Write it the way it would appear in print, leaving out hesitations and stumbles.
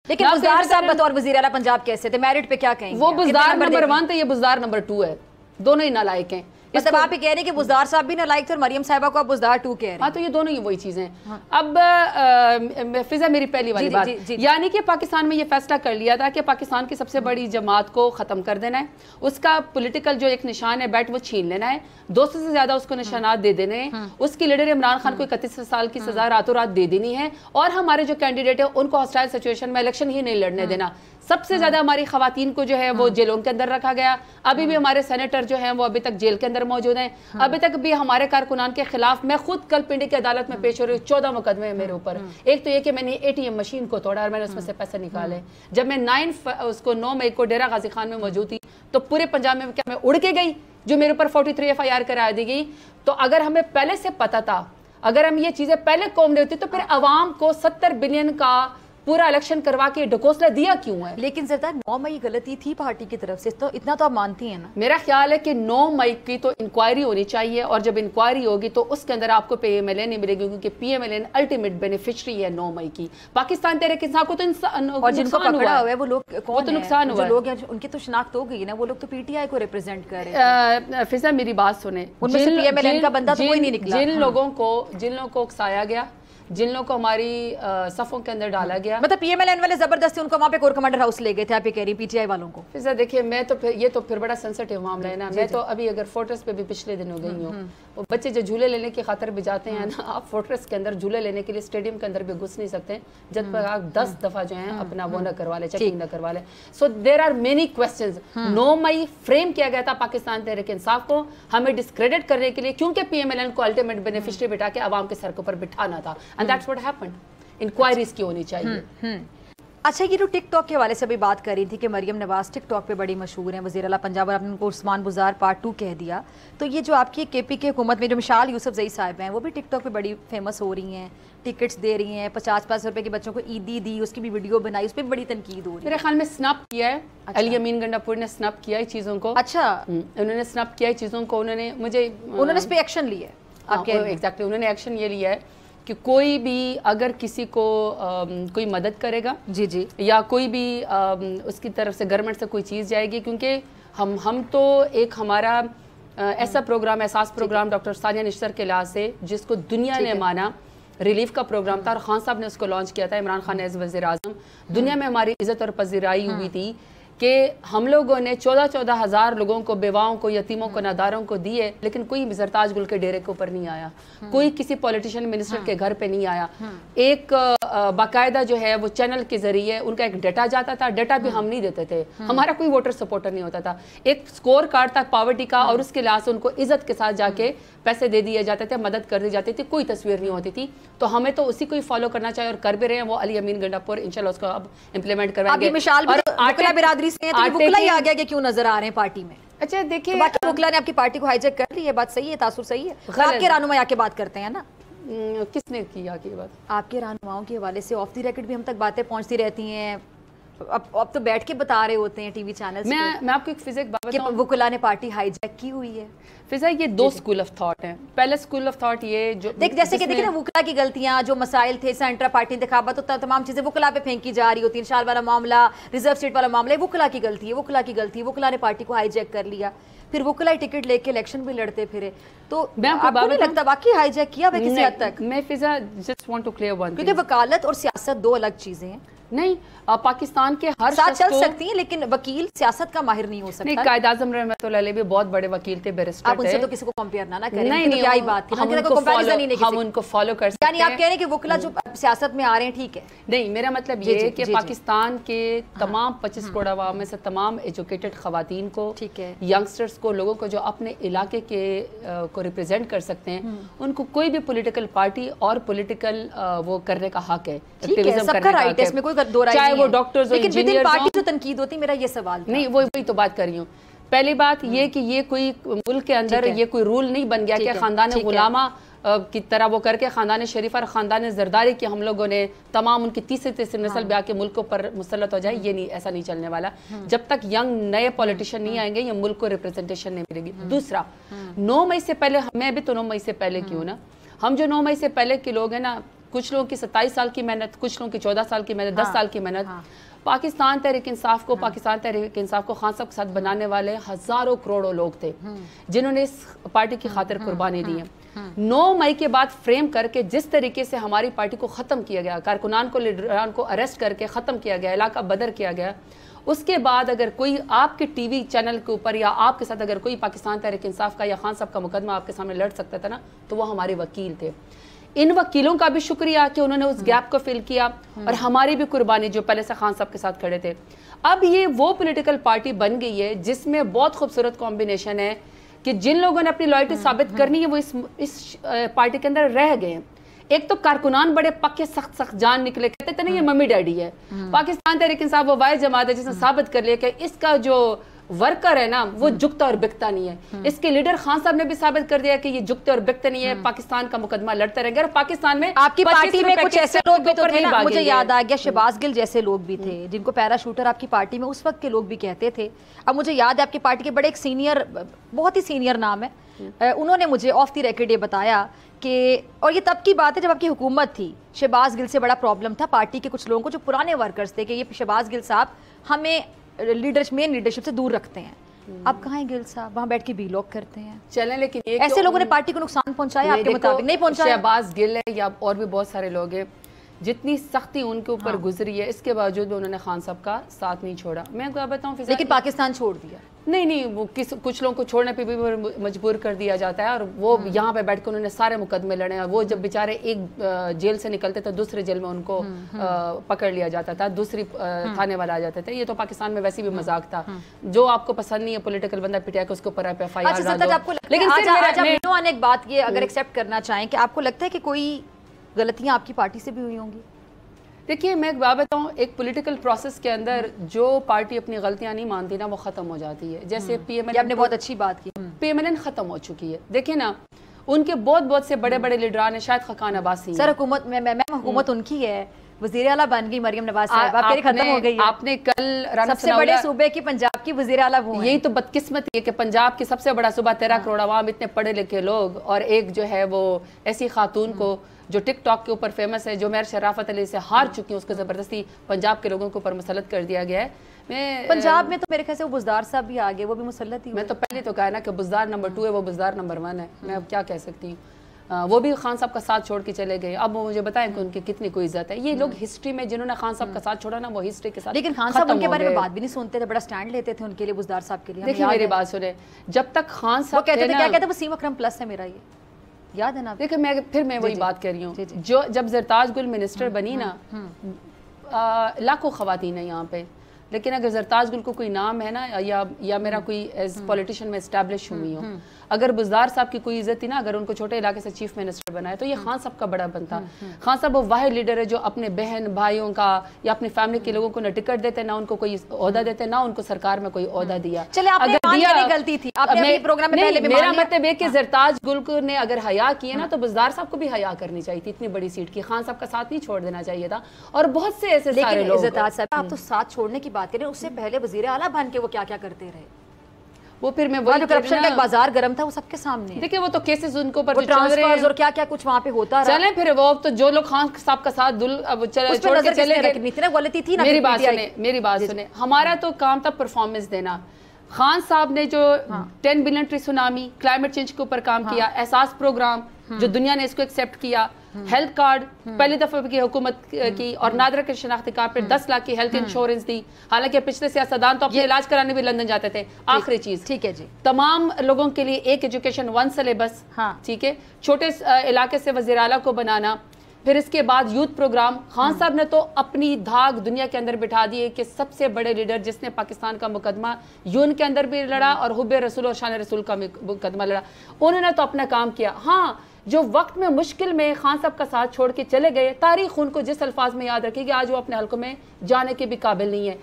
لیکن بزدار صاحب بطور وزیر اعلیٰ پنجاب کیسے تھے؟ میرٹ پہ کیا کہیں گے؟ وہ بزدار نمبر 1 تھے، یہ بزدار نمبر 2 ہے، دونوں ہی نالائق ہیں. مطلب آپ یہ کہہ رہے ہیں کہ بزدار صاحب بھی نالائق تھے اور مریم صاحبہ کو آپ بزدار 2 کہہ رہے ہیں؟ ہاں تو یہ دونوں ہی وہی چیزیں ہیں. اب فضا میری پہلی والی بات، یعنی کہ پاکستان میں یہ فیصلہ کر لیا تھا کہ پاکستان کی سب سے بڑی جماعت کو ختم کر دینا ہے، اس کا پولیٹیکل جو ایک نشان ہے بیٹ وہ چھین لینا ہے، 200 سے زیادہ اس کو نشانات دے دینے ہیں، اس کی لیڈر عمران خان کو 31 سال کی سزا راتوں رات دے دینی ہے، اور ہمارے جو کینڈیڈیٹ ہیں ان کو ہاسٹائل سچویشن میں الیکشن ہی نہیں لڑنے دینا. سب سے زیادہ ہماری خواتین کو جو ہے وہ جیلوں کے اندر رکھا گیا. ابھی بھی ہمارے سینیٹر جو ہیں وہ ابھی تک جیل کے اندر موجود ہیں. ابھی تک بھی ہمارے کارکنان کے خلاف، میں خود کل پنڈی کی عدالت میں پیش ہو رہی ہوں، 14 مقدمے ہیں میرے اوپر. ایک تو یہ کہ میں نے ATM مشین کو توڑا اور میں نے اس میں سے پیسے نکالے. جب میں 9 مئی کو ڈیرہ غازی خان میں موجود تھی تو پورے پنجاب میں کیا میں اڑ کے گئی جو میرے اوپر 43 FIR کرا دی گئی؟ تو اگر ہمیں پہلے سے پتا تھا، اگر ہم یہ چیزیں پہلے قوم نے ہوتی تو پھر عوام کو 70 بلین کا پورا الیکشن کروا کے ڈھکوسلا دیا کیوں ہے؟ لیکن زرداد 9 مئی غلطی تھی پارٹی کی طرف سے، تو اتنا تو آپ مانتی ہیں نا؟ میرا خیال ہے کہ 9 مئی کی تو انکوائری ہونی چاہیے، اور جب انکوائری ہوگی تو اس کے اندر آپ کو PMLA نہیں ملے گی، کیونکہ PMLA الٹیمیٹ بینیفیشری ہے 9 مئی کی. پاکستان تحریک انصاف کو تو اور جن کو پکڑا ہوا ہے وہ لوگ کون تو نقصان ہوا ہے، جو لوگ ہیں ان کی تو شناخت ہو گئی نا، وہ لوگ تو PTI کو ریپرزینٹ کر رہے ہیں. فضا میری بات سنیں، ان میں سے PMLN کا بندہ تو کوئی نہیں نکلا. جن لوگوں کو اکسایا گیا، جن لوگوں کو ہماری صفوں کے اندر ڈالا گیا، مطلب PMLN والے زبردستی ان کو وہاں پہ کور کمانڈر ہاؤس لے گئے تھے، آپ یہ کہہ رہی PTI والوں کو؟ فضا دیکھیے، میں تو یہ تو پھر بڑا سینسٹیو معاملہ ہے نا. میں تو ابھی اگر فورٹریس پہ بھی پچھلے دنوں گئی ہوں، وہ بچے جو جھولے لینے کی خاطر بھی جاتے ہیں نا، آپ فورٹریس کے اندر جھولے لینے کے لیے اسٹیڈیم کے اندر بھی گھس نہیں سکتے جب تک آپ 10 دفعہ جو ہیں اپنا وہ نہ کروا لیں، چیکنگ نہ کروا لیں. So there are many questions. 9 May frame کیا گیا تھا پاکستان تحریک انصاف کو ہمیں ڈسکریڈٹ کرنے کے لیے، کیونکہ PMLN کو الٹیمیٹ بینیفیشری بٹھا کے عوام کے سر کے اوپر بٹھانا تھا. And that's what happened. Inquiries کی ہونی چاہیے. اچھا، یہ جو ٹک ٹاک کے حوالے سے بھی بات کر رہی تھی کہ مریم نواز ٹک ٹاک پہ بڑی مشہور ہیں، وزیر اعلیٰ پنجاب، اور آپ نے ان کو عثمان بزار پارٹ 2 کہہ دیا. تو یہ جو آپ کی KP کی حکومت میں جو مشال یوسف زئی صاحب ہیں، وہ بھی ٹک ٹاک پہ بڑی فیمس ہو رہی ہیں، ٹکٹس دے رہی ہیں، 50 روپے کے بچوں کو عیدی دی، اس کی بھی ویڈیو بنائی، اس پہ بھی بڑی تنقید ہو رہی ہے. میرے خیال میں سنپ کیا ہے علی امین گنڈا پور نے، سنپ کیا ہے چیزوں کو. اچھا، انہوں نے سنپ کیا ہے چیزوں کو، انہوں نے اس پہ ایکشن لیا ہے. آپ کہہ رہے ہیں ایگزیکٹلی، انہوں نے ایکشن یہ لیا ہے کہ کوئی بھی اگر کسی کو کوئی مدد کرے گا، جی یا کوئی بھی اس کی طرف سے گورنمنٹ سے کوئی چیز جائے گی، کیونکہ ہم تو ایک ہمارا ایسا پروگرام، احساس پروگرام ڈاکٹر ثانیہ نشتر کے لحاظ سے جس کو دنیا نے مانا، ریلیف کا پروگرام تھا، اور خان صاحب نے اس کو لانچ کیا تھا، عمران خان ایز وزیر اعظم. دنیا میں ہماری عزت اور پذیرائی ہوئی تھی کہ ہم لوگوں نے 14 ہزار لوگوں کو، بیواؤں کو، یتیموں کو، ناداروں کو دیے، لیکن کوئی زرتاج گل کے ڈیرے کے اوپر نہیں آیا، کوئی کسی پولیٹیشین منسٹر کے گھر پہ نہیں آیا. ایک باقاعدہ جو ہے وہ چینل کے ذریعے ان کا ایک ڈیٹا جاتا تھا، ڈیٹا بھی ہم نہیں دیتے تھے، ہمارا کوئی ووٹر سپورٹر نہیں ہوتا تھا. ایک سکور کارڈ تھا پاورٹی کا، اور اس کے لحاظ سے ان کو عزت کے ساتھ جا کے پیسے دے دیے جاتے تھے، مدد کر دی جاتی تھی، کوئی تصویر نہیں ہوتی تھی. تو ہمیں تو اسی کو ہی فالو کرنا چاہیے، اور کر بھی رہے ہیں. وہ علی امین گنڈا پور انشاءاللہ اس کو اب امپلیمنٹ کروائیں گے. وکلا برادری سے ہیں تو وکلا ہی آگے کہ کیوں نظر آ رہے ہیں پارٹی میں؟ اچھا دیکھیے، باقی وکلا نے آپ کی پارٹی کو ہائی جیک کر لی ہے، بات صحیح ہے، تاثر صحیح ہے. آپ کے رہنما آ کے بات کرتے ہیں نا؟ کس نے کیا یہ بات؟ آپ کے رہنماؤں کے حوالے سے آف دی ریکارڈ بھی ہم تک باتیں پہنچتی رہتی ہیں، اب تو بیٹھ کے بتا رہے ہوتے ہیں ٹی وی چینلز پہ. میں آپ کو ایک فزیک بات کہ وکلا نے پارٹی ہائی جیک کی ہوئی ہے. فضا یہ 2 اسکول آف تھاٹ ہیں. پہلا اسکول آف تھاٹ یہ جو جیسے کہ دیکھیں نا، وکلا کی غلطیاں، جو مسائل تھے سینٹر پارٹی انتخابات، تو تمام چیزیں وکلا پہ پھینکی جا رہی ہوتی ہیں. شال والا معاملہ، ریزرو سیٹ والا معاملہ، وکلا کی غلطی ہے، وکلا کی غلطی ہے، وکلا نے پارٹی کو ہائی جیک کر لیا، پھر وکلا ٹکٹ لے کے الیکشن بھی لڑتے پھرے. تو آپ کو نہیں لگتا واقعی ہائی جیک کیا ہے کسی حد تک؟ میں Fiza just want to clear one, کیونکہ وکالت اور سیاست 2 الگ چیزیں ہیں. نہیں، پاکستان کے ہر ساتھ چل سکتی ہیں، لیکن وکیل سیاست کا ماہر نہیں ہو سکتا. نہیں، قائد اعظم رحمۃ اللہ علیہ بھی بہت بڑے وکیل تھے، بیرسٹر تھے. آپ ان سے تو کسی کو کمپیئر نہ کریں. نہیں، کیا ہی بات ہے، ہم ان کو فالو کر سکتے ہیں. یعنی آپ کہہ رہے ہیں کہ وکلا جو سیاست میں آ رہے ہیں ٹھیک ہے؟ نہیں، میرا مطلب یہ ہے کہ پاکستان کے تمام 25 کروڑ عوام میں سے تمام ایجوکیٹڈ خواتین کو، ینگسٹرز کو، لوگوں کو جو اپنے علاقے کے کو ریپرزینٹ کر سکتے ہیں، ان کو کوئی بھی پولیٹیکل پارٹی اور پولیٹیکل وہ کرنے کا حق ہے، چاہے وہ ڈاکٹرز اور انجینئرز ہوں. پارٹی جو تنقید ہوتی ہے، میرا یہ سوال نہیں، وہی تو بات کر رہی ہوں. پہلی بات یہ کہ یہ کوئی ملک کے اندر یہ کوئی رول نہیں بن گیا کہ خاندان غلامہ کی طرح وہ کر کے خاندان شریف اور خاندان زرداری کی ہم لوگوں نے تمام ان کی تیسری نسل بھی آ کے ملکوں پر مسلط ہو جائے. یہ نہیں، ایسا نہیں چلنے والا. جب تک ینگ نئے پولیٹیشین نہیں آئیں گے یہ ملک کو ریپرزنٹیشن نہیں ملے گی. دوسرا، 9 مئی سے پہلے، میں بھی تو 9 مئی سے پہلے کیوں نا، ہم جو 9 مئی سے پہلے کے لوگ ہیں نا، کچھ لوگوں کی 27 سال کی محنت، کچھ لوگوں کی 14 سال کی محنت، 10 سال کی محنت، پاکستان تحریک انصاف کو پاکستان تحریک انصاف کو خان صاحب کے ساتھ بنانے والے ہزاروں کروڑوں لوگ تھے جنہوں نے اس پارٹی کی خاطر قربانی دی ہے۔ 9 مئی کے بعد فریم کر کے جس طریقے سے ہماری پارٹی کو ختم کیا گیا، کارکنان کو، لیڈران کو اریسٹ کر کے ختم کیا گیا، علاقہ بدر کیا گیا، اس کے بعد اگر کوئی آپ کے ٹی وی چینل کے اوپر یا آپ کے ساتھ اگر کوئی پاکستان تحریک انصاف کا یا خان صاحب کا مقدمہ آپ کے سامنے لڑ سکتا تھا نا، تو وہ ہمارے وکیل تھے۔ ان وکیلوں کا بھی شکریہ کہ انہوں نے اس گیپ کو فل کیا، اور ہماری بھی قربانی جو پہلے سے خان صاحب کے ساتھ کھڑے تھے۔ اب یہ وہ پولیٹیکل پارٹی بن گئی ہے جس میں بہت خوبصورت کمبینیشن ہے کہ جن لوگوں نے اپنی لائلٹی ثابت کرنی ہے وہ اس پارٹی کے اندر رہ گئے ہیں۔ ایک تو کارکنان بڑے پکے سخت جان نکلے، کہتے تھے نا یہ ممی ڈیڈی ہے۔ پاکستان تحریک انصاف وہ واحد جماعت ہے جس نے ثابت کر لیا کہ اس کا جو ورکر ہے نا وہ جھکتا اور بکتا نہیں ہے۔ اس کے لیڈر خان صاحب نے بھی ثابت کر دیا کہ یہ جھکتے اور بکتے نہیں ہے، پاکستان کا مقدمہ لڑتے رہیں گے۔ اور پاکستان میں آپ کی پارٹی میں کچھ ایسے لوگ بھی تو تھے نا، مجھے یاد آ گیا شہباز گل جیسے لوگ بھی تھے جن کو پیرا شوٹر آپ کی پارٹی میں اس وقت کے لوگ بھی کہتے تھے۔ اب مجھے یاد ہے آپ کی پارٹی کے بڑے ایک سینئر، بہت ہی سینئر نام ہے، انہوں نے مجھے آف دی ریکارڈ یہ بتایا کہ، اور یہ تب کی بات ہے جب آپ کی حکومت تھی، شہباز گل سے بڑا پرابلم تھا پارٹی کے کچھ لوگوں کو جو پرانے ورکرز تھے کہ یہ شہباز گل صاحب ہمیں مین لیڈرشپ سے دور رکھتے ہیں۔ اب کہاں ہیں گل صاحب؟ وہاں بیٹھ کے بی لوگ کرتے ہیں چلیں، لیکن ایسے لوگوں نے پارٹی کو نقصان پہنچایا آپ کے مطابق؟ نہیں پہنچایا۔ شہباز گل ہے یا اور بھی بہت سارے لوگ ہیں، جتنی سختی ان کے اوپر گزری ہے اس کے باوجود بھی انہوں نے خان صاحب کا ساتھ نہیں چھوڑا۔ میں آپ کو بتاؤں لیکن پاکستان چھوڑ دیا نہیں، وہ کچھ لوگوں کو چھوڑنے پہ بھی مجبور کر دیا جاتا ہے، اور وہ یہاں پہ بیٹھ کے انہوں نے سارے مقدمے لڑے ہیں۔ وہ جب بیچارے ایک جیل سے نکلتے تھے دوسرے جیل میں ان کو پکڑ لیا جاتا تھا، دوسری تھانے والا آ جاتے تھے۔ یہ تو پاکستان میں ویسے بھی مذاق تھا، جو آپ کو پسند نہیں ہے پولیٹیکل بندہ پٹیا کہ اس کے اوپر ایف آئی آر ڈال دو۔ لیکن ایک بات یہ اگر ایکسیپٹ کرنا چاہیں کہ آپ کو لگتا ہے کہ کوئی غلطیاں آپ کی پارٹی سے بھی ہوئی ہوں گی؟ دیکھیے میں ایک بات بتاؤں، ایک پولیٹیکل پروسیس کے اندر جو پارٹی اپنی غلطیاں نہیں مانتی نا وہ ختم ہو جاتی ہے۔ جیسے پی ایم ایل، آپ نے بہت اچھی بات کی، پی ایم ایل این ختم ہو چکی ہے۔ دیکھیں نا ان کے بہت سے بڑے بڑے لیڈران ہیں، شاید خاقان عباسی سر حکومت میں حکومت ان کی ہے، وزیر اعلیٰ بن گئی مریم نواز صاحبہ، پھر ختم ہو گئی ہے۔ آپ نے کل سب سے بڑے صوبے کی پنجاب کی وزیر اعلیٰ وہ ہیں۔ یہی تو بدقسمتی ہے کہ پنجاب کی سب سے بڑا صوبہ 13 کروڑ عوام، اتنے پڑھے لکھے لوگ، اور ایک جو ہے وہ ایسی خاتون کو جو ٹک ٹاک کے اوپر فیمس ہے، جو میر شرافت علی سے ہار چکی ہیں، اس کو زبردستی پنجاب کے لوگوں کے اوپر مسلط کر دیا گیا ہے۔ پنجاب میں تو میرے خیال سے وہ بزدار صاحب بھی آگے، وہ بھی مسلط ہی۔ میں تو پہلے تو کہا نا کہ بزدار نمبر 2 ہے، وہ بزدار نمبر 1 ہے، میں اب کیا کہہ سکتی ہوں۔ وہ بھی خان صاحب کا ساتھ چھوڑ کے چلے گئے۔ اب وہ مجھے بتائیں کہ ان کی کتنی کوئی عزت ہے۔ یہ لوگ ہسٹری میں جنہوں نے خان صاحب کا ساتھ چھوڑا نا وہ ہسٹری کے ساتھ، لیکن خان صاحب ان کے بارے میں بات بھی نہیں سنتے تھے، بڑا سٹینڈ لیتے تھے ان کے لیے، بزدار صاحب کے لیے۔ دیکھیں میری بات سنیں، جب تک خان صاحب کہتے تھے، کیا کہتے ہیں، وسیم اکرم پلس ہے میرا، یہ یاد ہے نا؟ دیکھیں میں وہی بات کر رہی ہوں، جب زرتاج گل منسٹر بنی نا، لاکھوں خواتین ہیں یہاں پہ، لیکن اگر زرتاج گل کو کوئی نام ہے نا یا میرا کوئی ایز پولیٹیشین میں اسٹیبلش ہوئی ہوں، اگر بزدار صاحب کی کوئی عزت تھی نا، اگر ان کو چھوٹے علاقے سے چیف منسٹر بنایا تو یہ خان صاحب کا بڑا بنتا۔ خان صاحب وہ واحد لیڈر ہے جو اپنے بہن بھائیوں کا یا اپنی فیملی کے لوگوں کو نہ ٹکٹ دیتے، نہ ان کو کوئی عہدہ دیتے، نہ ان کو سرکار میں کوئی عہدہ دیا۔ چلے آپ نے مان لیا غلطی تھی، آپ نے اپنے پروگرام میں پہلے بھی میرا مطلب ہے کہ زرتاج گل نے اگر حیا کیے نا تو بزدار صاحب کو بھی حیا کرنی چاہیے تھی، اتنی بڑی سیٹ کی خان صاحب کا ساتھ نہیں چھوڑ دینا چاہیے تھا۔ اور بہت سے ایسے سارے لوگ، زرتاج صاحب آپ تو ساتھ چھوڑنے کی بات کریں، اس سے پہلے وزیر اعلیٰ بن کے وہ کیا کیا کرتے رہے، وہ پھر میں وہی کرپشن کا بازار گرم تھا، وہ سب کے سامنے۔ دیکھیں وہ تو کیسز ان کو پر ٹرانسفرز اور کیا کیا کچھ وہاں پہ ہوتا رہا۔ چلیں پھر وہ تو جو لوگ خان صاحب کا ساتھ چھوڑ کے چلے گئے، غلطی تھی نا۔ میری بات سنیں، ہمارا تو کام تھا پرفارمنس دینا۔ خان صاحب نے جو 10 billion tree tsunami, climate change کے اوپر کام کیا، احساس پروگرام جو دنیا نے اس کو ایکسیپٹ کیا، ہیلتھ کارڈ پہلی دفعہ کی حکومت کی، اور نادرہ کے شناختی کارڈ پہ 10 لاکھ کی ہیلتھ انشورنس دی، حالانکہ پچھلے سیاستدان تو اپنے علاج کرانے بھی لندن جاتے تھے۔ آخری چیز، ٹھیک ہے جی، تمام لوگوں کے لیے ایک ایجوکیشن 1 سلیبس، ٹھیک ہے، چھوٹے علاقے سے وزیر اعلیٰ کو بنانا۔ پھر اس کے بعد یوتھ پروگرام، خان صاحب نے تو اپنی دھاگ دنیا کے اندر بٹھا دی ہے کہ سب سے بڑے لیڈر جس نے پاکستان کا مقدمہ یون کے اندر بھی لڑا اور حب رسول اور شان رسول کا مقدمہ لڑا، انہوں نے تو اپنا کام کیا۔ ہاں جو وقت میں مشکل میں خان صاحب کا ساتھ چھوڑ کے چلے گئے، تاریخ ان کو جس الفاظ میں یاد رکھے گی، آج وہ اپنے حلقوں میں جانے کے بھی قابل نہیں ہے۔